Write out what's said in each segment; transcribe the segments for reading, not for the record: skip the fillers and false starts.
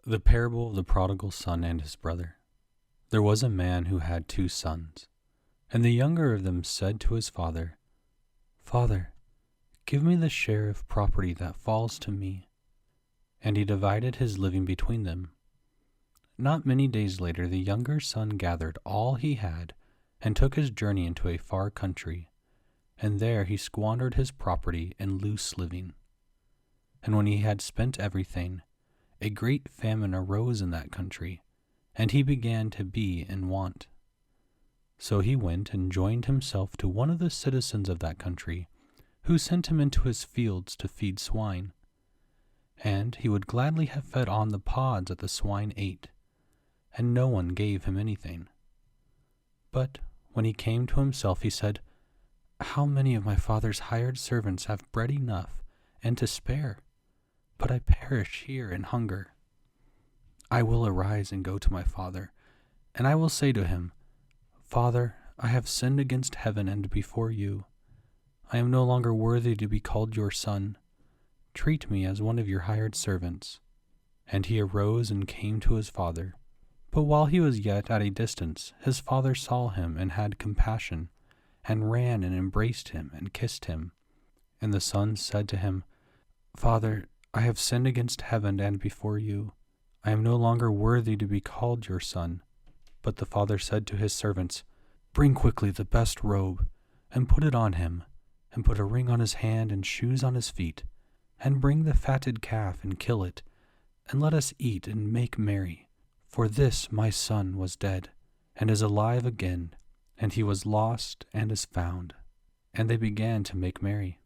The parable of the prodigal son and his brother. There was a man who had 2 sons, and the younger of them said to his father, "Father, give me the share of property that falls to me." And he divided his living between them. Not many days later, the younger son gathered all he had and took his journey into a far country, and there he squandered his property in loose living. And when he had spent everything, a great famine arose in that country, and he began to be in want. So he went and joined himself to one of the citizens of that country, who sent him into his fields to feed swine. And he would gladly have fed on the pods that the swine ate, and no one gave him anything. But when he came to himself, he said, "How many of my father's hired servants have bread enough and to spare? But I perish here in hunger. I will arise and go to my father, and I will say to him, 'Father, I have sinned against heaven and before you. I am no longer worthy to be called your son. Treat me as one of your hired servants.' And he arose and came to his father. But while he was yet at a distance, his father saw him and had compassion, and ran and embraced him and kissed him. And the son said to him, 'Father, I have sinned against heaven and before you. I am no longer worthy to be called your son.' But the father said to his servants, 'Bring quickly the best robe, and put it on him, and put a ring on his hand and shoes on his feet, and bring the fatted calf and kill it, and let us eat and make merry. For this my son was dead, and is alive again, and he was lost and is found.' And they began to make merry.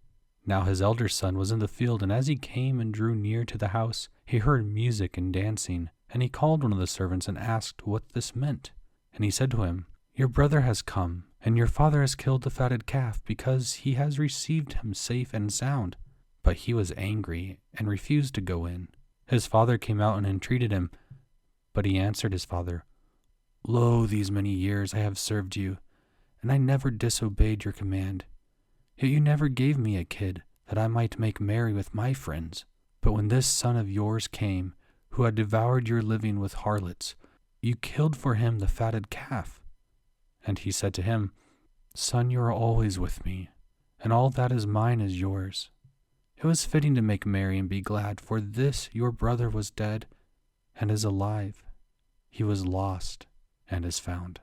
Now his elder son was in the field, and as he came and drew near to the house, he heard music and dancing, and he called one of the servants and asked what this meant. And he said to him, 'Your brother has come, and your father has killed the fatted calf, because he has received him safe and sound.' But he was angry and refused to go in. His father came out and entreated him, but he answered his father, 'Lo, these many years I have served you, and I never disobeyed your command. Yet you never gave me a kid, that I might make merry with my friends. But when this son of yours came, who had devoured your living with harlots, you killed for him the fatted calf.' And he said to him, 'Son, you are always with me, and all that is mine is yours. It was fitting to make merry and be glad, for this your brother was dead and is alive. He was lost and is found.'"